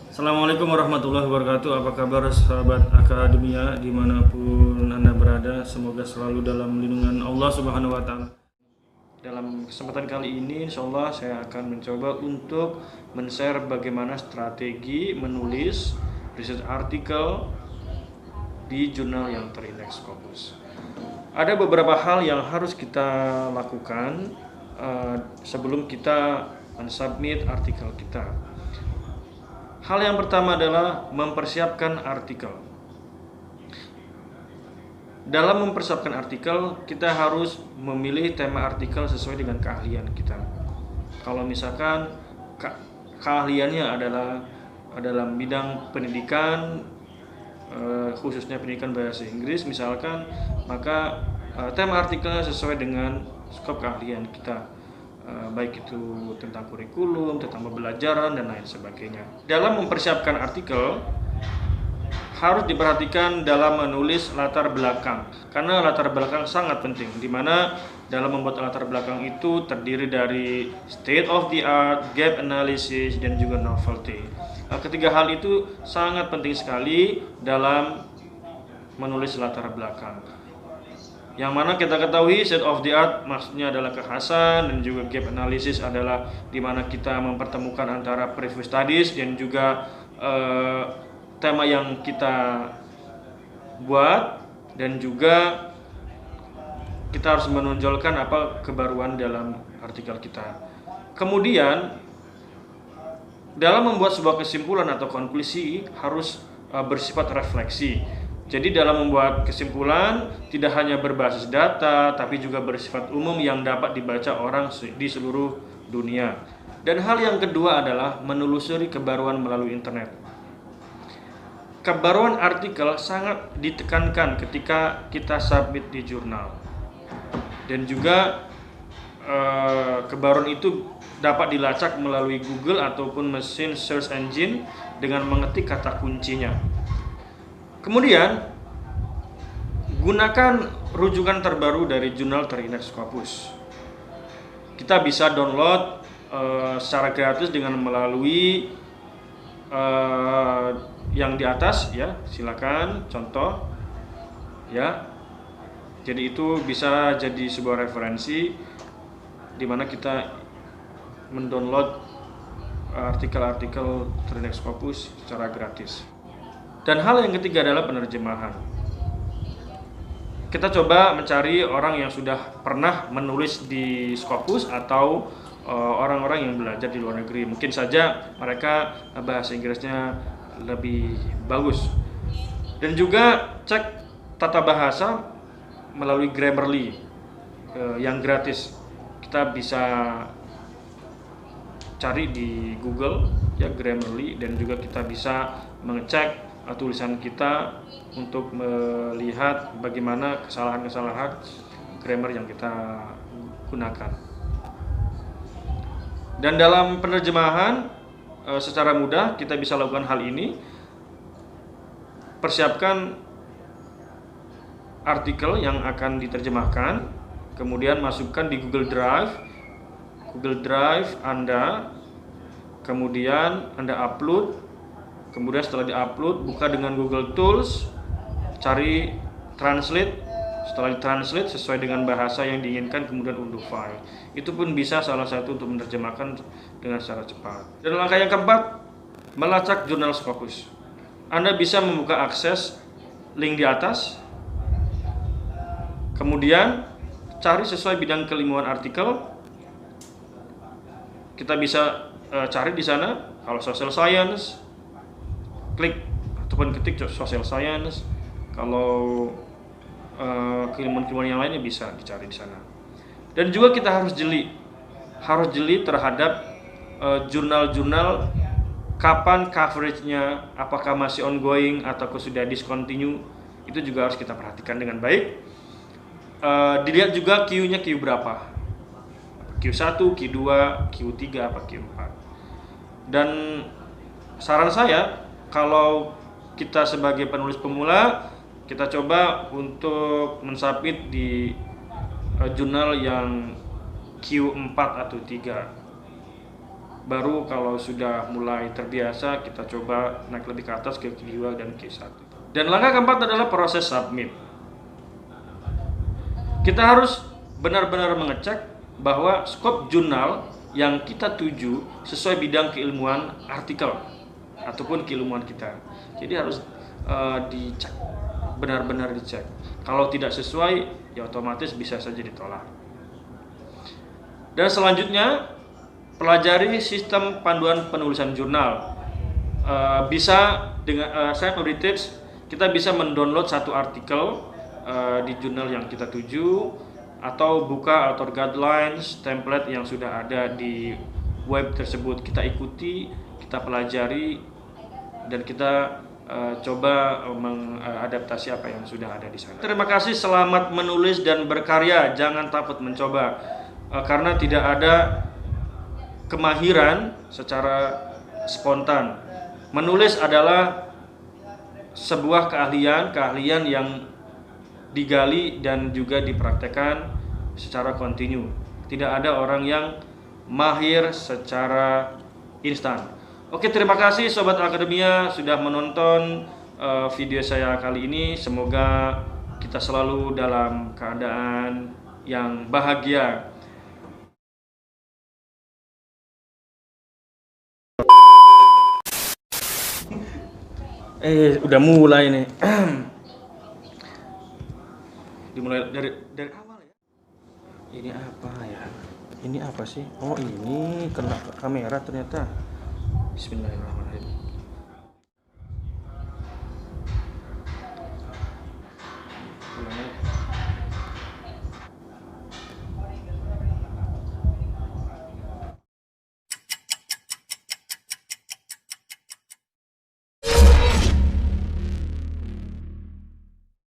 Assalamualaikum warahmatullahi wabarakatuh. Apa kabar sahabat akademia dimanapun Anda berada? Semoga selalu dalam lindungan Allah Subhanahu wa Ta'ala. Dalam kesempatan kali ini, insya Allah saya akan mencoba untuk men-share bagaimana strategi menulis research artikel di jurnal yang terindeks Scopus. Ada beberapa hal yang harus kita lakukan sebelum kita mensubmit artikel kita. Hal yang pertama adalah mempersiapkan artikel. Dalam mempersiapkan artikel, kita harus memilih tema artikel sesuai dengan keahlian kita. Kalau misalkan keahliannya adalah dalam bidang pendidikan, khususnya pendidikan bahasa Inggris misalkan, maka tema artikelnya sesuai dengan skop keahlian kita. Baik itu tentang kurikulum, tentang pembelajaran, dan lain sebagainya. Dalam mempersiapkan artikel, harus diperhatikan dalam menulis latar belakang, karena latar belakang sangat penting, di mana dalam membuat latar belakang itu terdiri dari state of the art, gap analysis, dan juga novelty. Ketiga hal itu sangat penting sekali dalam menulis latar belakang. Yang mana kita ketahui state of the art maksudnya adalah kekhasan, dan juga gap analysis adalah dimana kita mempertemukan antara previous studies dan juga tema yang kita buat, dan juga kita harus menonjolkan apa kebaruan dalam artikel kita. Kemudian dalam membuat sebuah kesimpulan atau konklusi harus bersifat refleksi. Jadi dalam membuat kesimpulan tidak hanya berbasis data, tapi juga bersifat umum yang dapat dibaca orang di seluruh dunia. Dan hal yang kedua adalah menelusuri kebaruan melalui internet. Kebaruan artikel sangat ditekankan ketika kita submit di jurnal. Dan juga kebaruan itu dapat dilacak melalui Google ataupun mesin search engine dengan mengetik kata kuncinya. Kemudian, gunakan rujukan terbaru dari jurnal terindeks Scopus. Kita bisa download secara gratis dengan melalui yang di atas ya, silakan contoh ya. Jadi itu bisa jadi sebuah referensi di mana kita mendownload artikel-artikel terindeks Scopus secara gratis. Dan hal yang ketiga adalah penerjemahan. Kita coba mencari orang yang sudah pernah menulis di Scopus atau orang-orang yang belajar di luar negeri. Mungkin saja mereka bahasa Inggrisnya lebih bagus. Dan juga cek tata bahasa melalui Grammarly yang gratis. Kita bisa cari di Google ya Grammarly, dan juga kita bisa mengecek tulisan kita untuk melihat bagaimana kesalahan-kesalahan grammar yang kita gunakan. Dan dalam penerjemahan secara mudah kita bisa lakukan hal ini. Persiapkan artikel yang akan diterjemahkan, kemudian masukkan di Google Drive Anda, kemudian Anda upload. Kemudian setelah di-upload, buka dengan Google Tools, cari translate. Setelah di-translate sesuai dengan bahasa yang diinginkan, kemudian unduh file. Itu pun bisa salah satu untuk menerjemahkan dengan secara cepat. Dan langkah yang keempat, melacak jurnal Scopus. Anda bisa membuka akses link di atas. Kemudian cari sesuai bidang keilmuan artikel. Kita bisa cari di sana. Kalau social science, klik ataupun ketik social science. Kalau keilmuan-keilmuan yang lainnya bisa dicari di sana. Dan juga kita harus jeli terhadap jurnal-jurnal, kapan coveragenya, apakah masih ongoing atau sudah discontinue. Itu juga harus kita perhatikan dengan baik. Dilihat juga Q-nya Q berapa, Q1, Q2, Q3, apa Q4. Dan saran saya, kalau kita sebagai penulis pemula, kita coba untuk mensubmit di jurnal yang Q4 atau 3. Baru kalau sudah mulai terbiasa, kita coba naik lebih ke atas ke Q2 dan Q1. Dan langkah keempat adalah proses submit. Kita harus benar-benar mengecek bahwa skop jurnal yang kita tuju sesuai bidang keilmuan artikel ataupun keilmuan kita. Jadi harus dicek, benar-benar dicek. Kalau tidak sesuai, ya otomatis bisa saja ditolak. Dan selanjutnya, pelajari sistem panduan penulisan jurnal. Bisa dengan saya memberi tips, kita bisa mendownload satu artikel di jurnal yang kita tuju, atau buka author guidelines, template yang sudah ada di web tersebut. Kita ikuti, kita pelajari, dan kita coba mengadaptasi apa yang sudah ada di sana. Terima kasih, selamat menulis dan berkarya. Jangan takut mencoba, karena tidak ada kemahiran secara spontan. Menulis adalah sebuah keahlian yang digali dan juga dipraktekkan secara kontinu. Tidak ada orang yang mahir secara instan. Oke, terima kasih Sobat Akademia sudah menonton video saya kali ini. Semoga kita selalu dalam keadaan yang bahagia. Udah mulai nih. Dimulai dari awal ya. Ini apa ya? Ini apa sih? Oh, ini kena kamera ternyata. Bismillahirrahmanirrahim.